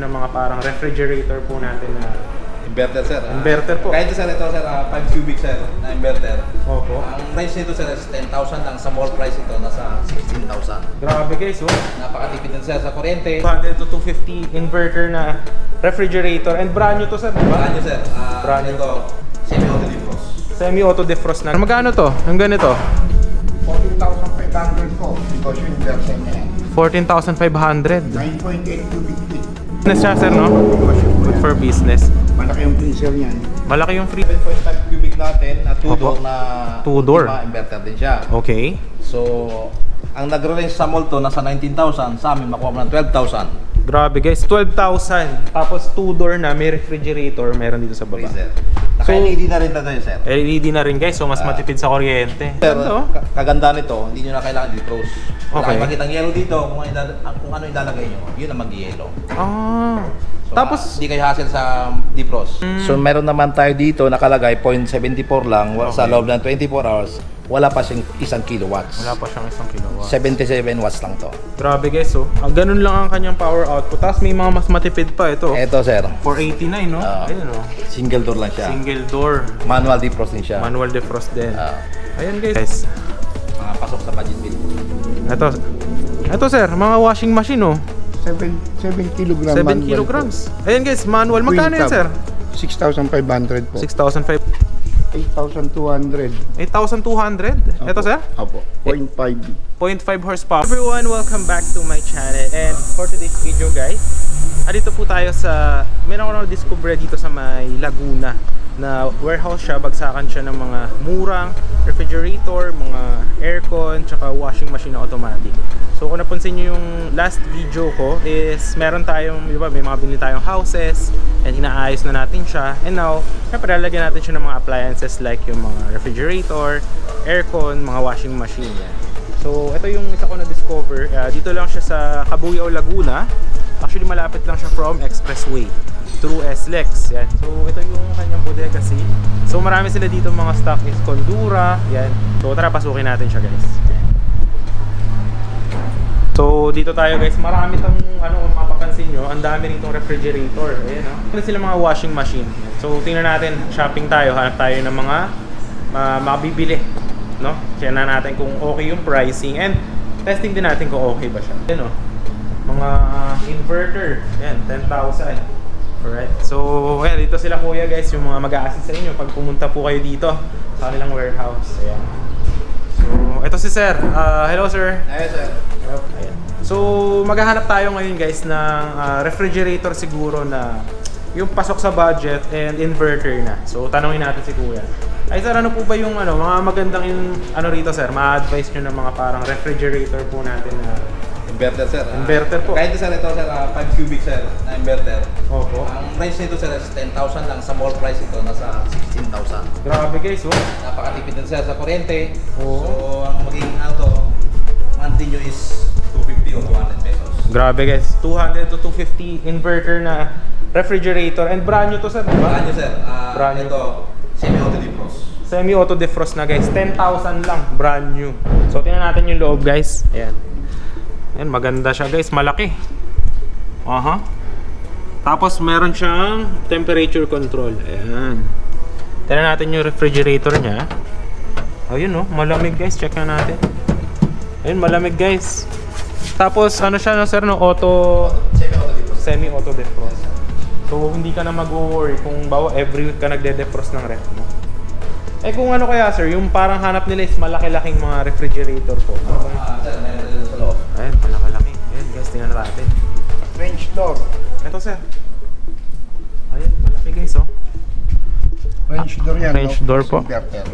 ng mga parang refrigerator po natin na inverter, sir. Inverter po. Kahit sir, ito sir, 5 cubic sir na inverter. Opo. Ang price nito sir is 10,000 lang. Sa mall price ito, nasa 16,000. Grabe guys, oh. Napakatipid din sir sa kuryente. 200 to 250 inverter na refrigerator. And brand new to sir, diba? Brand new sir. Brand new. Ito, semi-auto defrost. Semi-auto defrost na. Magkano to? Ang ganito? 14,500 po. Because yung inverter niya. 14,500. 9.8 cubic feet. Business siya sir, no? Good for business. Malaki yung freezer niyan. Malaki yung free. 7.5 cubic natin na 2-door na Two-door. inverter din siya. Okay. So, ang nagre-range sa mall to nasa 19,000, sa amin makuha mo ng 12,000. Grabe guys, 12,000. Tapos 2-door na, may refrigerator, meron dito sa baba. Freezer. Naka-LED na rin tayo sir. LED na rin guys, so mas matipid sa kuryente. Sir, Ano? kaganda nito, hindi nyo na kailangan defrost. Okay. Okay. Makitang yellow dito, kung ano ilalagay nyo, yun ang mag-yellow. Ah. So, Tapos, hindi kayo hassle sa defrost. So meron naman tayo dito nakalagay 0.74 lang sa loob ng 24 hours. Wala pa siyang 1 kilowatts. wala pa siyang 1 kilowatt. 77 watts lang to. Grabe guys, so ganun lang ang kanyang power output. Tapos may mga mas matipid pa ito. Eto sir, 489, no? Ayun, no? single door lang siya. Single door. Manual defrost din siya. Manual defrost din. Ayan guys. Mga pasok sa budget bill. Ito sir, mga washing machine, oh. 7 kilogram 7 manual kilograms. Ayan guys, manual. Magkano yan sir? 6,500 po. 6,500. 8,200. 8,200? Ito sir? Opo. 0.5. 0.5 horsepower. Everyone, welcome back to my channel. And for today's video guys, dito po tayo sa, meron ko na-discover dito sa may Laguna na warehouse siya. Bagsakan siya ng mga murang refrigerator, mga aircon, tsaka washing machine na automatic. So kung napansin nyo yung last video ko is meron tayong, di ba, may mga binili tayong houses and inaayos na natin siya. And now, napalalagyan natin siya ng mga appliances like yung mga refrigerator, aircon, mga washing machine. Yan. So ito yung isa ko na-discover. Dito lang siya sa Cabuyao, Laguna. Actually malapit lang siya from Expressway through SLEX. Yan. So ito yung kanyang bodega C. So marami sila dito, mga stock is Condura. Yan. So tara, pasukin natin siya guys. So dito tayo guys, marami tong kung mapapansin nyo, ang dami ritong refrigerator. Ayan, no? Ano sila, mga washing machine. So tingnan natin, shopping tayo, hanap tayo ng mga mabibili, no? Check na natin kung okay yung pricing and testing din natin kung okay ba siya. Ayan, no? Mga inverter, ayan, 10,000. Alright, so ayan, dito sila kuya guys, yung mga mag-a-assist sa inyo pag pumunta po kayo dito sa kanilang warehouse. Ayan. So ito si sir. Hello sir. Ayun sir. Ayan. So maghahanap tayo ngayon guys ng refrigerator siguro na yung pasok sa budget and inverter na. So tanongin natin si kuya. Ay sir, ano po ba yung mga magandang rito sir? Ma-advise nyo ng mga parang refrigerator po natin na Inverter sir. Inverter po. Kahit sir, ito sir, 5 cubic sir na inverter. Opo. Ang price nito sir is 10,000 lang. Sa mall price ito, nasa 16,000. Grabe guys, oh. Napakatipid din sir sa kuryente. Oo. So ang magiging monthly nyo is 250 o 200 pesos. Grabe guys, 200 to 250 inverter na refrigerator and brand new to sir, di ba? Brand new sir. Brand new. Ito, semi-auto defrost. Semi-auto defrost na guys, 10,000 lang, brand new. So tingnan natin yung loob guys. Ayan. Ayan, maganda siya guys, malaki. Tapos meron siyang temperature control. Ayan. Tingnan natin yung refrigerator niya. Ayun, oh, malamig guys, check na natin. Ayun, malamig guys. Tapos ano siya, no sir, no, Semi-auto defrost. semi-auto defrost. So hindi ka na mag-worry kung bawa every week ka nagde-defrost ng ref mo. Eh kung ano kaya sir, yung parang hanap nila is malaki-laking mga refrigerator po. Sir, meron din sa loob. Ayan, malaki-laki. Ayan guys, tingnan natin. French door. Ito sir. Ayan, malaki guys, oh. French door yan. French door po. Inverter.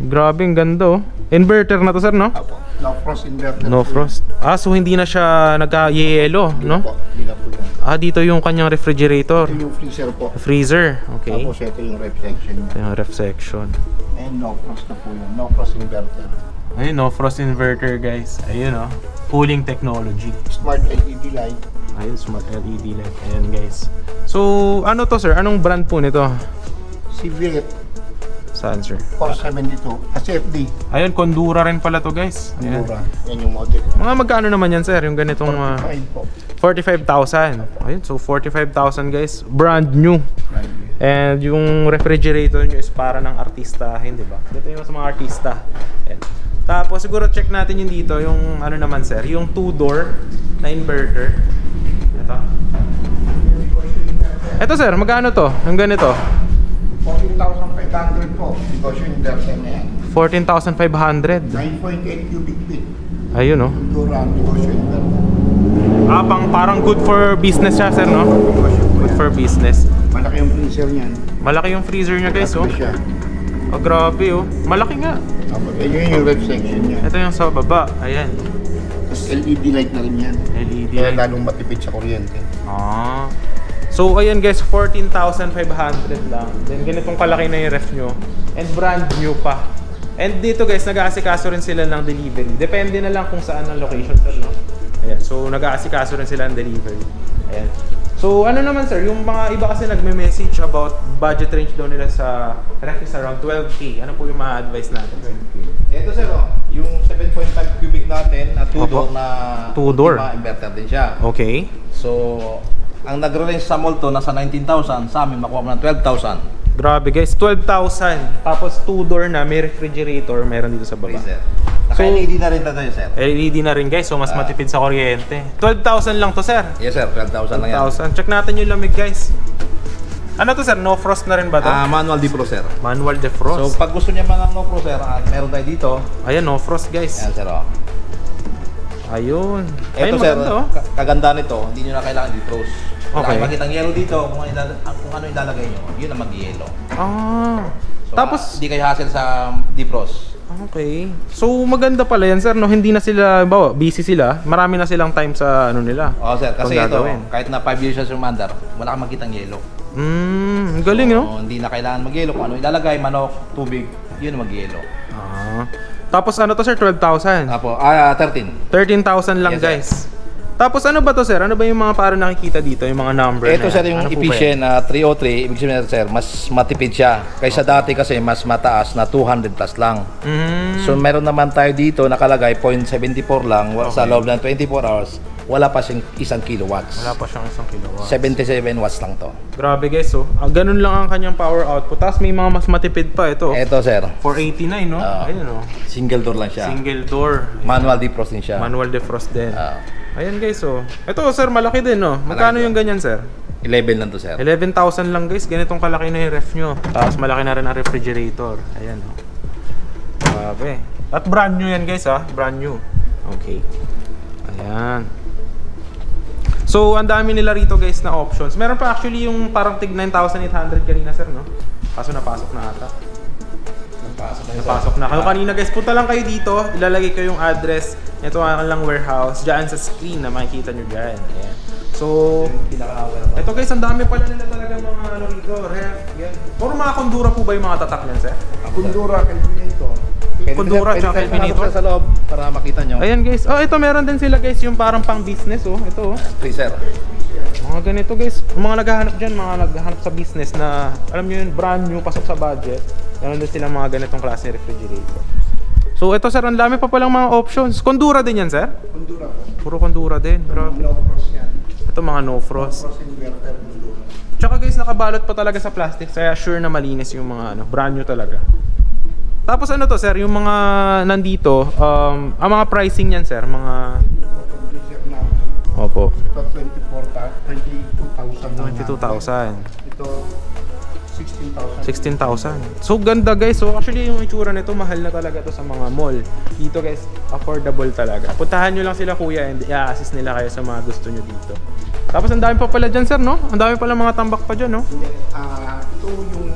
Grabe, ang ganda, oh. Inverter na to sir, no? Opo. No frost inverter. No frost. So hindi na siya nagka-yelo, no? Hindi na po yan. Dito yung kanyang refrigerator. Ito yung freezer po. Freezer, okay. Tapos ito yung ref section. Ito yung ref section. And no frost na po yun. No frost inverter. Ayun, no frost inverter guys. Ayun, oh. Cooling technology. Smart LED light. Ayun, smart LED light. Ayan guys. So, ano to sir? Anong brand po nito? CVF Saan sir? 472. CFD. Ayun, Condura rin pala to guys. Ayan. Condura. Yan yung model. Mga magkano naman yan sir? Yung ganitong 45 po. 45,000. Ayun, so 45,000 guys, brand new. Right. And yung refrigerator nyo is para ng artistahin, di ba? Dito yung sa mga artista. Ayan. Tapos siguro check natin yung dito, yung ano naman sir, yung 2-door na inverter. Ito. Ito sir, magkano to? Yung ganito? 14,500 po. Because yung inverter na yan. 14,500. 9.8 cubic feet. Ayun oh. Dura, because yung inverter. Parang good for business siya sir, no? Good for business. Malaki yung freezer niyan. Malaki yung freezer niya guys, oh. Malaki siya. Oh, grabe oh. Malaki nga. Yun yung red section niya. Ito yung sa baba, ayan. Tapos LED light na rin yan. LED Kaya light. lalong matipid sa kuryente. Ah. So ayan guys, 14,500 lang. Then ganitong kalaki na yung ref nyo. And brand new pa. And dito guys, nag-aasikaso rin sila ng delivery. Depende na lang kung saan ang location sir, no? Ayan, so nag-aasikaso rin sila ng delivery. Ayan. So ano naman sir, yung mga iba kasi nagme-message about budget range daw nila sa ref is around 12K. Ano po yung ma-advise natin? 12K. Ito sir, yung 7.5 cubic natin na 2-door na 2-door. inverter din siya. Okay. So, ang nagre-range sa mall to nasa 19,000, sa amin makuha mo ng 12,000. Grabe guys, 12,000. Tapos 2-door na, may refrigerator, meron dito sa baba. Sir. Naka-LED na rin tayo sir. LED na rin guys, so mas matipid sa kuryente. 12,000 lang to sir. Yes sir, 12,000 lang yan. 12,000. Check natin yung lamig guys. Ano to sir? No frost na rin ba to? Manual defrost sir. Manual So defrost. pag gusto niya man ng no frost sir, meron tayo dito. Ayan, no frost guys. Ayan sir. Ayun. Ito Ayun, sir, maganda, oh. kaganda nito, hindi nyo na kailangan defrost. Okay. Makita ang yellow dito, kung ano ilalagay nyo, yun ang mag-yellow. Ah. So, Tapos, hindi kayo hassle sa defrost. okay. So maganda pala yan sir, no? Hindi na sila, bawa, busy sila. Marami na silang time sa ano nila. Oo sir, kasi Kung ito, gagawin. kahit na 5 years siya sumandar, wala kang makita ang yellow. Galing So, no? hindi na kailangan mag-yellow. Kung ano ilalagay, manok, tubig, yun ang mag-yellow. Ah. Tapos ano to sir? 12,000. Apo, 13. 13,000 lang Yes, sir. guys. Tapos ano ba to sir? Ano ba yung mga parang nakikita dito? Yung mga number Ito na sir, yan? yung Ano po ba efficient na 303, ibig sabihin sir, mas matipid siya. Kaysa dati kasi mas mataas na 200 plus lang. yan? So meron naman tayo dito nakalagay 0.74 lang sa loob ng 24 hours. Wala pa siyang 1 kilowatts. Wala pa siyang 1 kilowatt. 77 watts lang to. Grabe guys, so ganun lang ang kanyang power output. Tapos may mga mas matipid pa ito. Ito sir, 489 no? Ayun no. single door lang siya. Single door. Manual defrost din siya. Manual defrost din. Ah. Ayan guys, so. Ito sir, malaki din no. Magkano Malaki. yung ganyan sir? 11 lang to sir. 11,000 lang guys. Ganitong kalaki na yung ref nyo. Tapos malaki na rin ang refrigerator. Ayan no. Grabe. At brand new yan guys ha. Brand new. Okay. Ayan. So, ang dami nila rito guys na options. Meron pa actually yung parang tig 9,800 kanina sir, no? Kaso napasok na ata. Napasok na. Kayo kanina guys, punta lang kayo dito. Ilalagay ko yung address. Ito ang lang warehouse. Diyan sa screen na makikita nyo dyan. Ayan. So, ito guys, ang dami pala nila talaga mga ano rito. Ref, yan. Puro mga kondura po ba yung mga tatak niyan sir? Kundura, Kelvinator. Kondura tsaka Kelvinator. Sa loob para makita nyo. Ayan guys. Oh, ito meron din sila guys yung parang pang business oh. Ito oh. Freezer. Mga ganito guys, mga naghahanap dyan, mga naghahanap sa business na alam nyo yun, brand new, pasok sa budget. Meron din silang mga ganitong klase refrigerator. So ito sir, ang dami pa palang mga options. Kondura din yan sir? Kundura. Puro kondura din. Grabe. No frost yan. Ito mga no frost. Frost inverter, Kundura. Tsaka guys, nakabalot pa talaga sa plastic, kaya sure na malinis yung mga ano, brand new talaga. Tapos ano to sir, yung mga nandito, ang mga pricing yan sir, mga... Freezer namin. Opo. Ito 22,000 lang. 22,000. Ito 16,000. 16,000. So ganda guys. So actually yung itsura nito mahal na talaga to sa mga mall. Dito guys, affordable talaga. Puntahan nyo lang sila kuya and i-assist nila kayo sa mga gusto nyo dito. Tapos ang dami pa pala dyan sir, no? Ang dami pala mga tambak pa dyan, no? Ito yung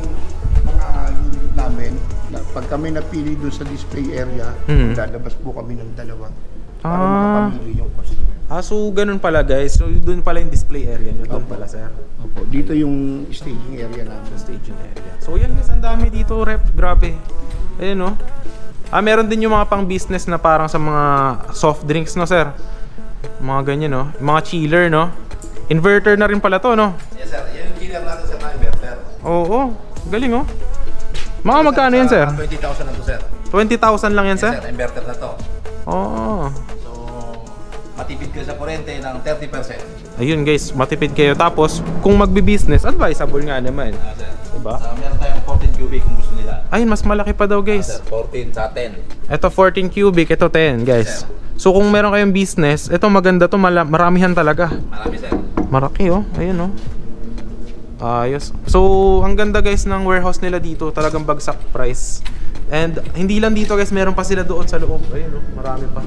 mga unit namin. Pag kami napili doon sa display area, lalabas po kami ng dalawa. Para makapamili yung customer. So ganun pala guys. So doon pala yung display area nyo. Doon pala sir. Opo, dito yung staging area namin. Staging area. So yan guys, ang dami dito rep. Grabe. Ayun no. Meron din yung mga pang business na parang sa mga soft drinks no sir. Mga ganyan no. Mga chiller no. Inverter na rin pala to no. Yes sir, yan yung chiller natin sa inverter. Oo. Galing oh. Mga magkano yan sir? 20,000 na to sir. 20,000 lang yan Yes sir? sir, inverter na to. Oo. So, matipid ka sa kuryente ng 30%. Ayun guys, matipid kayo. Tapos, kung magbi-business, advisable nga naman. Sir. Diba? Meron tayong 14 cubic kung gusto nila. Ayun, mas malaki pa daw guys. Sir, 14 sa 10. Ito 14 cubic, ito 10 guys. So kung meron kayong business, ito maganda to, maramihan talaga. Marami, sir. Maraki oh, ayun oh. Ayos. So ang ganda guys ng warehouse nila dito, talagang bagsak price. And hindi lang dito guys, meron pa sila doon sa loob. Ayun oh, marami pa.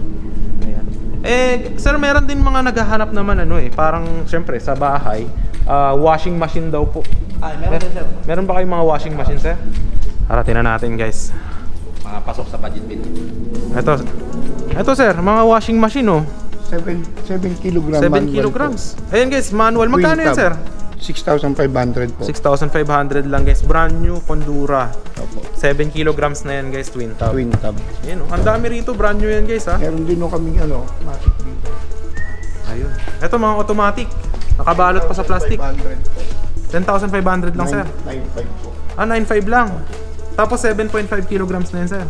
Ayan. Eh, sir, meron din mga naghahanap naman ano parang syempre sa bahay, washing machine daw po. Meron din, sir. Meron ba kayong mga washing machine, sir? Haratin na natin guys. Mga pasok sa budget bin. Ito sir, mga washing machine oh. 7 kilograms. 7 kilograms. Ayan guys, manual. Magkano yan sir? 6,500 po. 6,500 lang guys. Brand new Condura. Opo. 7 kilograms na yan guys, twin tab. Twin tab. Ayan oh. Ang dami rito, brand new yan guys ha. Meron din kaming matic dito. Ayun. Ito mga automatic. Nakabalot pa sa plastic. 10,500 10,500 lang sir. 9.5 po. 9.5 lang. Tapos 7.5 kilograms na yan sir.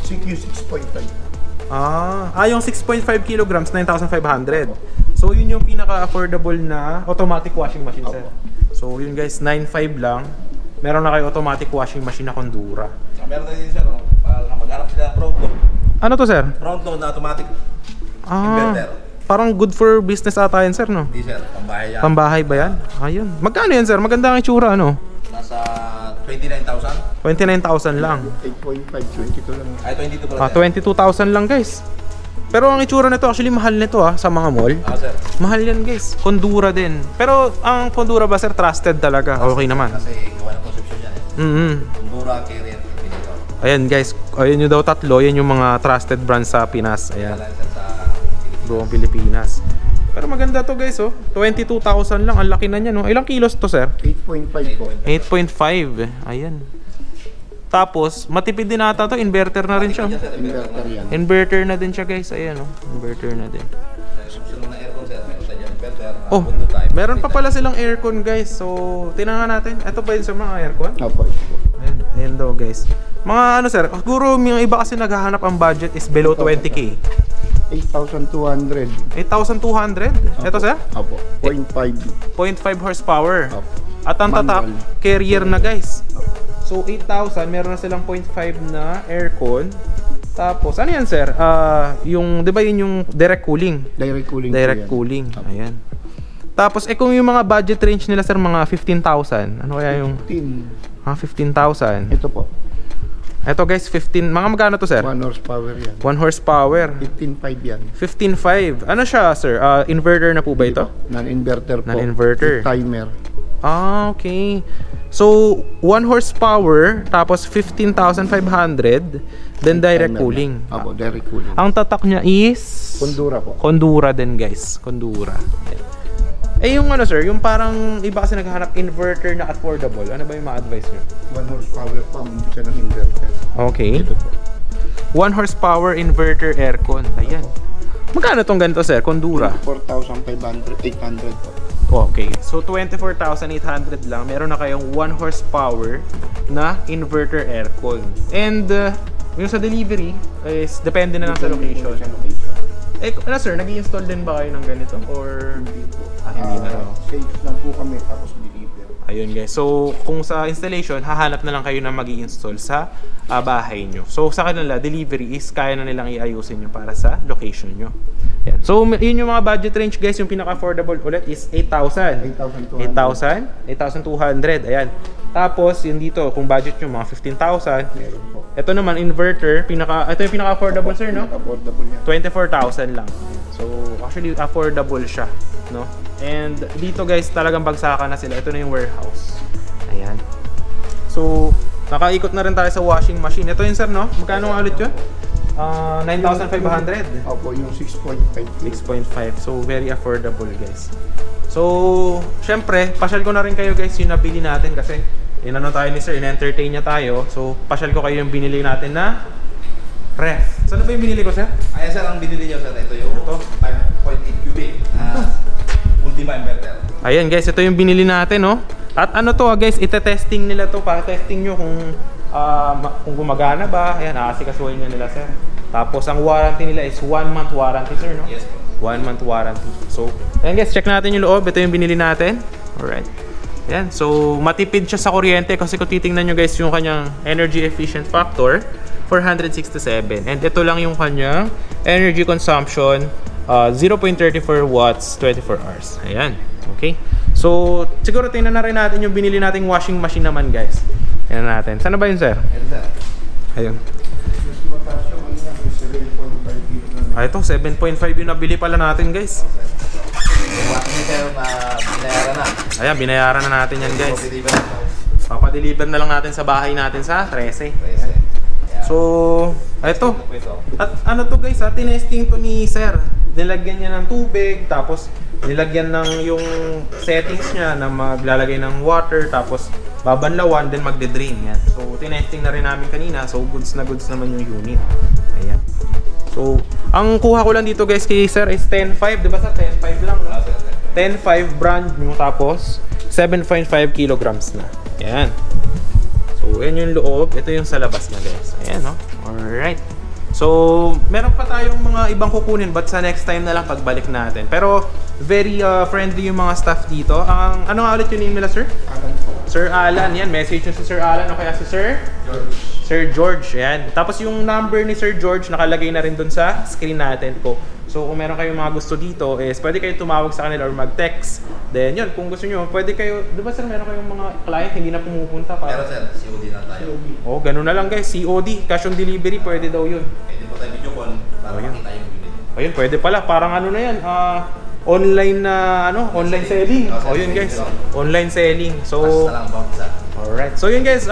CQ 6.5. Yung 6.5 kilograms, 9,500. So yun yung pinaka-affordable na automatic washing machine sir. So yun guys, 9.5 lang. Meron na kayo automatic washing machine na Condura. Meron din sir, mag-harap sila ng front load. Ano to sir? Front load na automatic inverter. Parang good for business ata yan sir no? Hindi sir, pambahay yan. Pambahay ba yan? Ayun. Magkano yan sir? Maganda ang itsura ano? Nasa 29,000. 29,000 lang. 8.5, 22 lang. Ay, 22 pala sir. 22,000 lang guys. Pero ang itsura nito actually mahal nito sa mga mall. Sir. Mahal yan guys. Condura din. Pero ang Condura ba sir, trusted talaga? Okay naman. Kasi gawa ng conception yan Condura, Carrier, Infinito. Ayan guys, ayun yung daw tatlo. Yan yung mga trusted brands sa Pinas. Ayan. Buong Pilipinas. Pero maganda to guys 22,000 lang. Ang laki na niya no. Ilang kilos to sir? 8.5 po. 8.5. Ayan. Tapos, matipid din ata to. Inverter na rin siya. Inverter yan. Inverter na din siya guys. Ayan inverter na din. Oh, meron pa pala silang aircon guys. So, tinangan natin. Ito ba yun sa mga aircon? Opo. Ayan, ayan daw guys. Mga ano sir, siguro yung iba kasi naghahanap ang budget is below 20k. 8,200. 8,200? Ito sir? Opo. 0.5. 0.5 horsepower. Opo. At ang tatak, Manual. carrier na guys. So 8,000, meron na silang 0.5 na aircon. Tapos ano yan sir? Yung 'di ba yun yung direct cooling? Direct cooling. Direct cooling. Ayan. Tapos kung yung mga budget range nila sir mga 15,000. Ano kaya yung 15,000? Ito po. Ito guys, 15. Mga magkano to sir? 1 horsepower yan. 1 horsepower. 15.5 yan. 15.5. Ano siya sir? Inverter na po ba ito? Non-inverter po. Non-inverter. With timer. Okay. So 1 horsepower tapos 15,500 then direct cooling. Opo, direct cooling. Ang tatak niya is Condura po. Condura din guys. Condura. Yung ano sir, yung parang iba kasi naghahanap inverter na affordable. Ano ba yung ma-advise nyo? 1 horsepower pa, hindi siya ng inverter. Okay. Ito po. 1 horsepower inverter aircon. Ayan. Magkano tong ganito sir? Condura? 4,500, 800 po. Okay. So 24,800 lang. Meron na kayong 1 horsepower na inverter aircon. And yung sa delivery is depende na lang sa location. Ano sir, nag-i-install din ba kayo ng ganito? Or hindi na lang? Safe lang po kami tapos deliver. Ayun guys. So kung sa installation, hahanap na lang kayo na mag-i-install sa bahay nyo. So sa kanila, delivery is kaya na nilang iayusin nyo para sa location nyo. Yan. So yun yung mga budget range guys. Yung pinaka-affordable ulit is 8,000. 8,200. Ayan. Tapos yung dito, kung budget nyo mga 15,000. Meron po. Ito naman inverter, ito yung pinaka-affordable sir no? Affordable niya. 24,000 lang. So actually affordable siya, no? And dito guys, talagang bagsakan na sila. Ito na yung warehouse. Ayan. So nakaikot na rin tayo sa washing machine. Ito yun sir no? Magkano nga ulit yun? 9,500. Opo, yung 6.5. 6.5. So very affordable guys. So syempre, pasyal ko na rin kayo guys yung nabili natin kasi inano tayo ni sir, in-entertain niya tayo. So pasyal ko kayo yung binili natin na ref. Saan ba yung binili ko sir? Ayan sir, ang binili niyo sir, ito yung 5.8 cubic Ultima inverter. Ayan guys, ito yung binili natin no. At ano to guys, ite-testing nila to para testing nyo kung gumagana ba. Ayan, aasikasuhin nyo nila sir. Tapos ang warranty nila is 1 month warranty sir no. Yes po. 1 month warranty. So, ayan guys, check natin yung loob. Ito yung binili natin. Alright. Ayan, so matipid siya sa kuryente kasi kung titingnan nyo guys yung kanyang energy efficient factor, 467. And ito lang yung kanyang energy consumption, 0.34 watts, 24 hours. Ayan, okay. So, siguro tingnan na rin natin yung binili nating washing machine naman guys. Tingnan natin. Sana ba yun, sir? Ayun. Ito, 7.5 yung nabili pala natin guys. Yung washing meter na binayaran na. Ayan, binayaran na natin yan guys. Papadeliver na lang natin sa bahay natin sa 13. So, ito. At ano to guys, tinesting to ni sir. Nilagyan niya ng tubig, tapos nilagyan ng yung settings niya na maglalagay ng water, tapos babanlawan, then magde-drain yan. So, tinesting na rin namin kanina. So, goods na goods naman yung unit. Ayan. So, ang kuha ko lang dito guys kay sir is 10.5. Diba sir? 10.5 lang. 10.5 brand new, tapos 7.5 kilograms na. Ayan. So, yan yung loob. Ito yung sa labas na guys. Ayan, no? Alright. So, meron pa tayong mga ibang kukunin but sa next time na lang pagbalik natin. Pero, very friendly yung mga staff dito. Ano nga ulit yung name nila, sir? Alan po. Sir Alan. Yan, message nyo si Sir Alan o kaya si Sir? George. Sir George. Yan. Tapos yung number ni Sir George nakalagay na rin dun sa screen natin po. So, kung meron kayong mga gusto dito, is pwede kayo tumawag sa kanila or mag-text. Then, yun, kung gusto nyo, pwede kayo, di ba sir, meron kayong mga client hindi na pumupunta pa? Pero sir, COD na tayo. Oh, ganun na lang guys, COD, cash on delivery, pwede daw yun. Pwede po tayo video call para makita yung unit. Ayun, pwede pala, parang ano na yan, online na, online selling. Oh, yun guys, online selling. So, Basta lang bang isa. alright. So yun guys,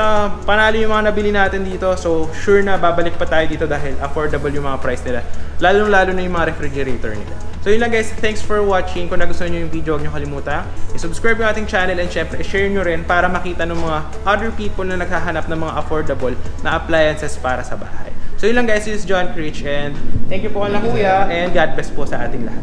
panalo yung mga nabili natin dito. So sure na babalik pa tayo dito dahil affordable yung mga price nila. Lalo na yung mga refrigerator nila. So yun lang guys, thanks for watching. Kung nagustuhan nyo yung video, huwag nyo kalimutan i-subscribe yung ating channel and syempre i-share nyo rin para makita ng mga other people na naghahanap ng mga affordable na appliances para sa bahay. So yun lang guys, this is John Critch and thank you po kala kuya and God bless po sa ating lahat.